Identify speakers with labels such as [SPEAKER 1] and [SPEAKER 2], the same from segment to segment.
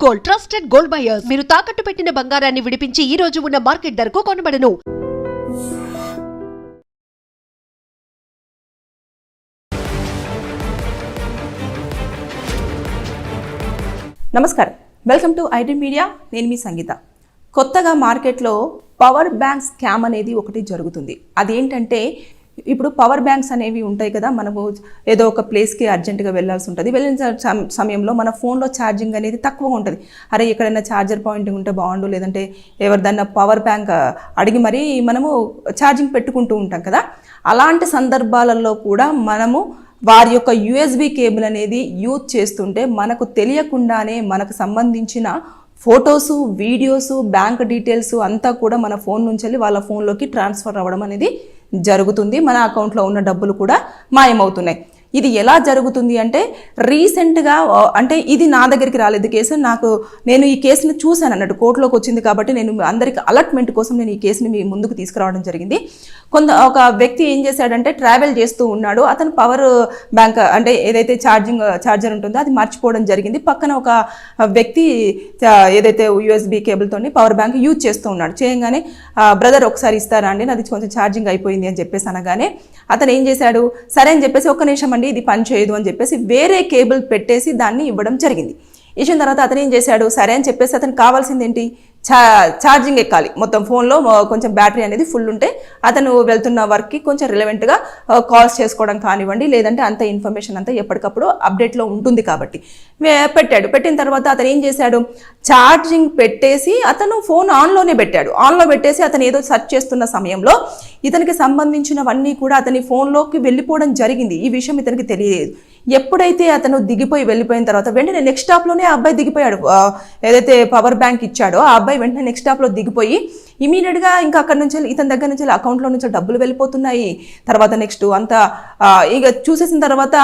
[SPEAKER 1] Gold trusted gold buyers మీరు తాకట్టు పెట్టిన బంగారాన్ని విడిపించి ఈ రోజు ఉన్న మార్కెట్ ధరకు కొనబడను.
[SPEAKER 2] నమస్కారం, వెల్కమ్ టు ఐటీ మీడియా. నేను మీ సంగీత. కొత్తగా మార్కెట్లో పవర్ బ్యాంక్ స్కామ్ అనేది ఒకటి జరుగుతుంది. అదేంటంటే ఇప్పుడు పవర్ బ్యాంక్స్ అనేవి ఉంటాయి కదా, మనము ఏదో ఒక ప్లేస్కి అర్జెంటుగా వెళ్ళాల్సి ఉంటుంది. వెళ్ళిన సమయంలో మన ఫోన్లో ఛార్జింగ్ అనేది తక్కువ ఉంటుంది. అరే ఎక్కడైనా ఛార్జర్ పాయింట్ ఉంటే బాగుండు, లేదంటే ఎవరిదన్నా పవర్ బ్యాంక్ అడిగి మరీ మనము ఛార్జింగ్ పెట్టుకుంటూ ఉంటాం కదా. అలాంటి సందర్భాలలో కూడా మనము వారి యొక్క యూఎస్బి కేబుల్ అనేది యూజ్ చేస్తుంటే మనకు తెలియకుండానే మనకు సంబంధించిన ఫొటోసు, వీడియోసు, బ్యాంక్ డీటెయిల్స్ అంతా కూడా మన ఫోన్ నుంచి వెళ్ళి వాళ్ళ ఫోన్లోకి ట్రాన్స్ఫర్ అవ్వడం అనేది జరుగుతుంది. మన అకౌంట్లో ఉన్న డబ్బులు కూడా మాయమవుతున్నాయి. ఇది ఎలా జరుగుతుంది అంటే రీసెంట్గా, అంటే ఇది నా దగ్గరికి రాలేదు కేసు, నేను ఈ కేసుని చూశాను అన్నట్టు, కోర్టులోకి వచ్చింది కాబట్టి నేను అందరికి అలర్ట్మెంట్ కోసం నేను ఈ కేసుని మీ ముందుకు తీసుకురావడం జరిగింది. ఒక వ్యక్తి ఏం చేశాడంటే ట్రావెల్ చేస్తూ ఉన్నాడు. అతను పవర్ బ్యాంక్ అంటే ఏదైతే ఛార్జర్ ఉంటుందో అది మర్చిపోవడం జరిగింది. పక్కన ఒక వ్యక్తి ఏదైతే యూఎస్బి కేబుల్తో పవర్ బ్యాంక్ యూజ్ చేస్తూ ఉన్నాడు. చేయగానే బ్రదర్ ఒకసారి ఇస్తారా అండి, నాది కొంచెం ఛార్జింగ్ అయిపోయింది అని చెప్పేసి అనగానే అతను ఏం చేశాడు, సరే అని చెప్పేసి ఒక్క నిమిషం అండి ఇది పని చేయదు అని చెప్పేసి వేరే కేబుల్ పెట్టేసి దాన్ని ఇవ్వడం జరిగింది. ఇచ్చిన తర్వాత అతను ఏం చేశాడు, సరే అని చెప్పేసి అతనికి కావాల్సింది ఏంటి, ఛార్జింగ్ ఎక్కాలి. మొత్తం ఫోన్లో కొంచెం బ్యాటరీ అనేది ఫుల్ ఉంటే అతను వెళ్తున్న వర్క్కి కొంచెం రిలవెంట్గా కాల్స్ చేసుకోవడం కానివ్వండి, లేదంటే అంత ఇన్ఫర్మేషన్ అంతా ఎప్పటికప్పుడు అప్డేట్లో ఉంటుంది కాబట్టి పెట్టాడు. పెట్టిన తర్వాత అతను ఏం చేశాడు, ఛార్జింగ్ పెట్టేసి అతను ఫోన్ ఆన్లోనే పెట్టాడు. ఆన్లో పెట్టేసి అతను ఏదో సెర్చ్ చేస్తున్న సమయంలో ఇతనికి సంబంధించినవన్నీ కూడా అతని ఫోన్లోకి వెళ్ళిపోవడం జరిగింది. ఈ విషయం ఇతనికి తెలియలేదు. ఎప్పుడైతే అతను వెళ్ళిపోయిన తర్వాత వెంటనే నెక్స్ట్ స్టాప్లోనే ఆ అబ్బాయి దిగిపోయాడు. ఏదైతే పవర్ బ్యాంక్ ఇచ్చాడో ఆ అబ్బాయి వెంటనే నెక్స్ట్ స్టాప్లో దిగిపోయి ఇమీడియట్గా ఇంకా అక్కడ నుంచి ఇతని దగ్గర నుంచి అకౌంట్లో నుంచి డబ్బులు వెళ్ళిపోతున్నాయి. తర్వాత నెక్స్ట్ అంతా ఇక చూసేసిన తర్వాత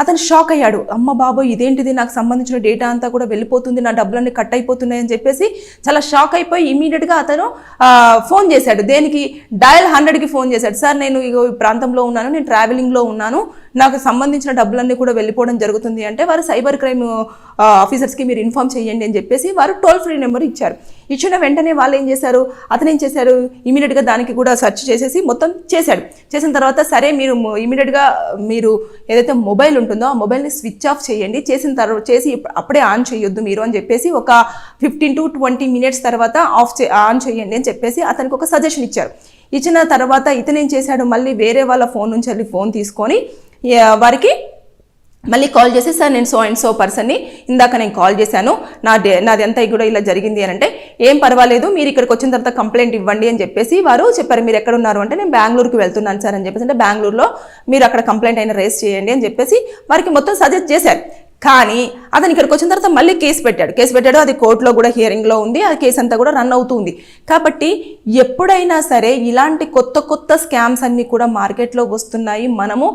[SPEAKER 2] అతను షాక్ అయ్యాడు. అమ్మ బాబోయ్ ఇదేంటిది, నాకు సంబంధించిన డేటా అంతా కూడా వెళ్ళిపోతుంది, నా డబ్బులన్నీ కట్ అయిపోతున్నాయి అని చెప్పేసి చాలా షాక్ అయిపోయి ఇమీడియట్గా అతను ఫోన్ చేశాడు. దేనికి, డయల్ 100కి ఫోన్ చేశాడు. సార్ నేను ఈ ప్రాంతంలో ఉన్నాను, నేను ట్రావెలింగ్లో ఉన్నాను, నాకు సంబంధించిన డబ్బులన్నీ కూడా వెళ్ళిపోవడం జరుగుతుంది అంటే వారు సైబర్ క్రైమ్ ఆఫీసర్స్కి మీరు ఇన్ఫార్మ్ చేయండి అని చెప్పేసి వారు టోల్ ఫ్రీ నెంబర్ ఇచ్చారు. ఇచ్చిన వెంటనే వాళ్ళు ఏం చేశారు, అతను ఏం చేశారు, ఇమీడియట్గా దానికి కూడా సెర్చ్ చేసేసి మొత్తం చేశాడు. చేసిన తర్వాత సరే మీరు ఇమీడియట్గా మీరు ఏదైతే మొబైల్ ఉంటుందో ఆ మొబైల్ని స్విచ్ ఆఫ్ చేయండి, చేసి అప్పుడే ఆన్ చేయొద్దు మీరు అని చెప్పేసి ఒక 15 to 20 minutes తర్వాత ఆన్ చేయండి అని చెప్పేసి అతనికి ఒక సజెషన్ ఇచ్చారు. ఇచ్చిన తర్వాత ఇతను ఏం చేశాడు, మళ్ళీ వేరే వాళ్ళ ఫోన్ నుంచి వెళ్ళి ఫోన్ తీసుకొని వారికి మళ్ళీ కాల్ చేసి సార్ నేను సో అండ్ సో పర్సన్ని ఇందాక నేను కాల్ చేశాను, నాది అంతా కూడా ఇలా జరిగింది అని అంటే ఏం పర్వాలేదు మీరు ఇక్కడికి వచ్చిన తర్వాత కంప్లైంట్ ఇవ్వండి అని చెప్పేసి వారు చెప్పారు. మీరు ఎక్కడ ఉన్నారు అంటే నేను బెంగళూరుకి వెళ్తున్నాను సార్ అని చెప్పేసి, అంటే బెంగళూరులో మీరు అక్కడ కంప్లైంట్ అయినా రేస్ చేయండి అని చెప్పేసి వారికి మొత్తం సజెస్ట్ చేశారు. కానీ అతను ఇక్కడికి వచ్చిన తర్వాత మళ్ళీ కేసు పెట్టాడు. అది కోర్టులో కూడా హియరింగ్లో ఉంది. ఆ కేసు అంతా కూడా రన్ అవుతుంది. కాబట్టి ఎప్పుడైనా సరే ఇలాంటి కొత్త స్కామ్స్ అన్నీ కూడా మార్కెట్లో వస్తున్నాయి. మనము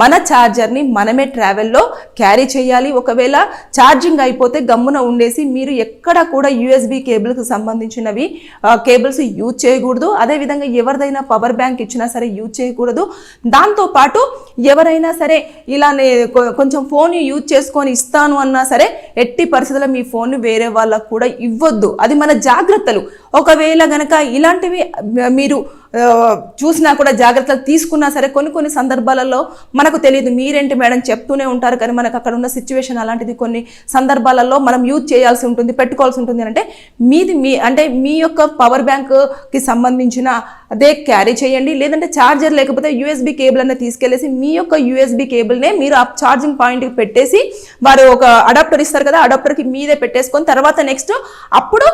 [SPEAKER 2] మన ఛార్జర్ని మనమే ట్రావెల్లో క్యారీ చేయాలి. ఒకవేళ ఛార్జింగ్ అయిపోతే గమ్మున ఉండేసి మీరు ఎక్కడ కూడా యూఎస్బి కేబుల్కి సంబంధించినవి కేబుల్స్ యూజ్ చేయకూడదు. అదేవిధంగా ఎవరిదైనా పవర్ బ్యాంక్ ఇచ్చినా సరే యూజ్ చేయకూడదు. దాంతోపాటు ఎవరైనా సరే ఇలానే కొంచెం ఫోన్ యూజ్ చేసుకొని ఇస్తాను అన్నా సరే ఎట్టి పరిస్థితుల్లో మీ ఫోన్ వేరే వాళ్ళకు కూడా ఇవ్వద్దు. అది మన జాగ్రత్తలు. ఒకవేళ గనక ఇలాంటివి మీరు చూసినా కూడా జాగ్రత్తలు తీసుకున్నా సరే కొన్ని సందర్భాలలో మనకు తెలియదు. మీరేంటి మేడం చెప్తూనే ఉంటారు కానీ మనకు అక్కడ ఉన్న సిచ్యువేషన్ అలాంటిది. కొన్ని సందర్భాలలో మనం యూజ్ చేయాల్సి ఉంటుంది, పెట్టుకోవాల్సి ఉంటుంది. అంటే మీ యొక్క పవర్ బ్యాంక్కి సంబంధించిన అదే క్యారీ చేయండి. లేదంటే ఛార్జర్ లేకపోతే యూఎస్బి కేబుల్ అన్న తీసుకెళ్లేసి మీ యొక్క యూఎస్బి కేబుల్నే మీరు ఆ ఛార్జింగ్ పాయింట్కి పెట్టేసి వారు ఒక అడాప్టర్ ఇస్తారు కదా, అడాప్టర్కి మీదే పెట్టేసుకొని తర్వాత నెక్స్ట్ అప్పుడు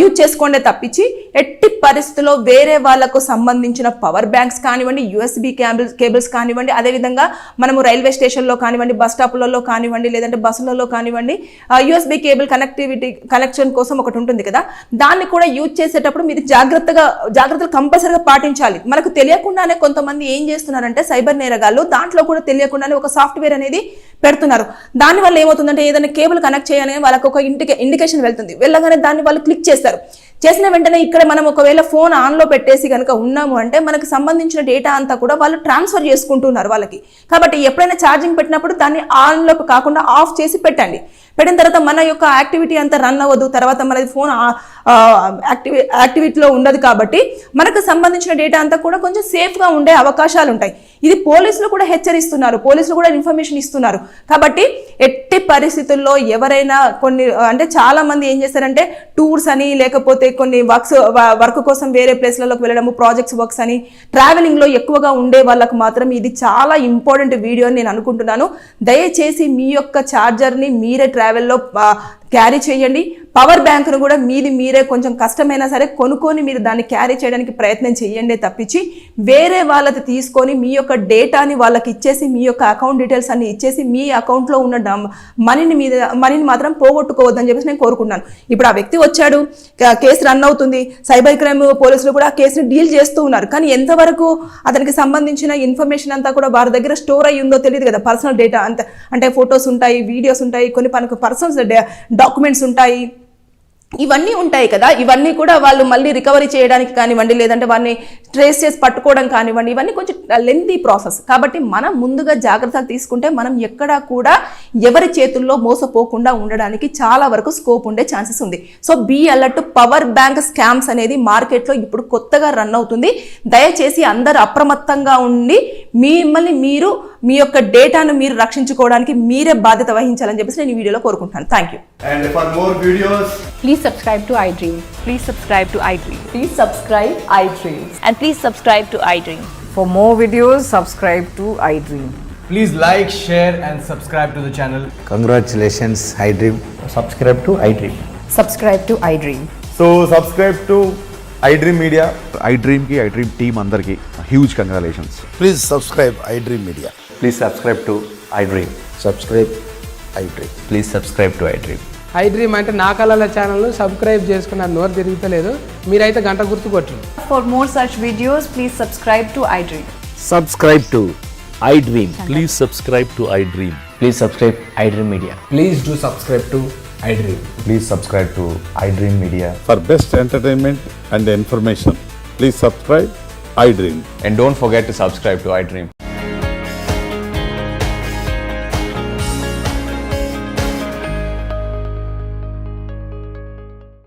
[SPEAKER 2] యూజ్ చేసుకోండి తప్పించి ఎట్టి పరిస్థితుల్లో వేరే వాళ్ళకు సంబంధించిన పవర్ బ్యాంక్స్ కానివ్వండి, యూఎస్బి కేబుల్స్ కానివ్వండి, అదేవిధంగా మనము రైల్వే స్టేషన్లో కానివ్వండి, బస్ స్టాపులలో కానివ్వండి, లేదంటే బస్సులలో కానివ్వండి యూఎస్బి కేబుల్ కనెక్షన్ కోసం ఒకటి ఉంటుంది కదా, దాన్ని కూడా యూజ్ చేసేటప్పుడు మీరు జాగ్రత్తలు కంపల్సరీగా పాటించాలి. మనకు తెలియకుండానే కొంతమంది ఏం చేస్తున్నారంటే సైబర్ నేరగాళ్ళు దాంట్లో కూడా తెలియకుండానే ఒక సాఫ్ట్వేర్ అనేది పెడుతున్నారు. దానివల్ల ఏమవుతుందంటే ఏదైనా కేబుల్ కనెక్ట్ చేయాలని వాళ్ళకు ఒక ఇండికేషన్ వెళ్తుంది. వెళ్ళగానే దాన్ని వాళ్ళు క్లిక్ చేస్తారు. చేసిన వెంటనే ఇక్కడ మనం ఒకవేళ ఫోన్ ఆన్లో పెట్టేసి కనుక ఉన్నాము అంటే మనకు సంబంధించిన డేటా అంతా కూడా వాళ్ళు ట్రాన్స్ఫర్ చేసుకుంటున్నారు వాళ్ళకి. కాబట్టి ఎప్పుడైనా ఛార్జింగ్ పెట్టినప్పుడు దాన్ని ఆన్లో కాకుండా ఆఫ్ చేసి పెట్టండి. పెట్టిన తర్వాత మన యొక్క యాక్టివిటీ అంతా రన్ అవ్వదు, తర్వాత మనది ఫోన్ యాక్టివిటీలో ఉండదు. కాబట్టి మనకు సంబంధించిన డేటా అంతా కూడా కొంచెం సేఫ్గా ఉండే అవకాశాలు ఉంటాయి. ఇది పోలీసులు కూడా హెచ్చరిస్తున్నారు, పోలీసులు కూడా ఇన్ఫర్మేషన్ ఇస్తున్నారు. కాబట్టి ఎట్టి పరిస్థితుల్లో ఎవరైనా అంటే చాలా మంది ఏం చేస్తారంటే టూర్స్ అని, లేకపోతే కొన్ని వర్క్ కోసం వేరే ప్లేస్లలోకి వెళ్ళడము, ప్రాజెక్ట్స్ వర్క్స్ అని, ట్రావెలింగ్లో ఎక్కువగా ఉండే వాళ్ళకు మాత్రం ఇది చాలా ఇంపార్టెంట్ వీడియో అని నేను అనుకుంటున్నాను. దయచేసి మీ యొక్క ఛార్జర్ని మీరే ట్రావెల్లో క్యారీ చేయండి. పవర్ బ్యాంక్ను కూడా మీరే కొంచెం కష్టమైనా సరే కొనుక్కొని మీరు దాన్ని క్యారీ చేయడానికి ప్రయత్నం చేయండి తప్పించి వేరే వాళ్ళది తీసుకొని మీ యొక్క డేటాని వాళ్ళకి ఇచ్చేసి, మీ యొక్క అకౌంట్ డీటెయిల్స్ అన్ని ఇచ్చేసి మీ అకౌంట్లో ఉన్న మనీని మాత్రం పోగొట్టుకోవద్దని చెప్పేసి నేను కోరుకున్నాను. ఇప్పుడు ఆ వ్యక్తి వచ్చాడు, కేసు రన్ అవుతుంది, సైబర్ క్రైమ్ పోలీసులు కూడా ఆ కేసుని డీల్ చేస్తూ ఉన్నారు. కానీ ఎంతవరకు అతనికి సంబంధించిన ఇన్ఫర్మేషన్ అంతా కూడా వారి దగ్గర స్టోర్ అయ్యి ఉందో తెలియదు కదా. పర్సనల్ డేటా అంటే ఫొటోస్ ఉంటాయి, వీడియోస్ ఉంటాయి, కొన్ని పర్సనల్ డాక్యుమెంట్స్ ఉంటాయి, ఇవన్నీ ఉంటాయి కదా. ఇవన్నీ కూడా వాళ్ళు మళ్ళీ రికవరీ చేయడానికి కానివ్వండి, లేదంటే వాడిని ట్రేస్ చేసి పట్టుకోవడం కానివ్వండి, ఇవన్నీ కొంచెం లెంతీ ప్రాసెస్. కాబట్టి మనం ముందుగా జాగ్రత్తలు తీసుకుంటే మనం ఎక్కడా కూడా ఎవరి చేతుల్లో మోసపోకుండా ఉండడానికి చాలా వరకు స్కోప్ ఉండే ఛాన్సెస్ ఉంది. So be alert. Power bank scams అనేది మార్కెట్లో ఇప్పుడు కొత్తగా రన్ అవుతుంది. దయచేసి అందరూ అప్రమత్తంగా ఉండి మిమ్మల్ని మీరు మీ యొక్క డేటాను మీరు రక్షించుకోవడానికి మీరే బాధ్యత వహించాలని చెప్పేసి నేను ఈ వీడియోలో కోరుకుంటున్నాను. Thank you.
[SPEAKER 3] And for more videos,
[SPEAKER 4] Please subscribe to iDream.
[SPEAKER 5] Please subscribe to iDream.
[SPEAKER 4] Please subscribe iDream.
[SPEAKER 5] And please subscribe to iDream.
[SPEAKER 4] For more videos, subscribe to iDream.
[SPEAKER 3] please like, share and subscribe to the channel.
[SPEAKER 6] Congratulations, iDream.
[SPEAKER 7] Subscribe to iDream.
[SPEAKER 4] Subscribe to iDream.
[SPEAKER 8] So subscribe to iDream Media.
[SPEAKER 9] iDream ki iDream team andarki huge congratulations.
[SPEAKER 6] Please subscribe iDream Media.
[SPEAKER 7] Please subscribe to iDream.
[SPEAKER 6] Subscribe iDream.
[SPEAKER 7] Please subscribe to iDream.
[SPEAKER 10] iDream అంటే నా కళల channel subscribe చేసుకున్నారు, నోరు తిరుగుతలేదు, మీరైతే గంట గుర్తు కొట్టండి.
[SPEAKER 4] For more such videos, please subscribe to iDream.
[SPEAKER 7] Subscribe to iDream.
[SPEAKER 11] Please subscribe to iDream.
[SPEAKER 7] Please subscribe iDream Media.
[SPEAKER 3] Please do subscribe to iDream.
[SPEAKER 8] Please subscribe to iDream Media.
[SPEAKER 9] For best entertainment and information, please subscribe iDream.
[SPEAKER 8] And don't forget to subscribe to iDream.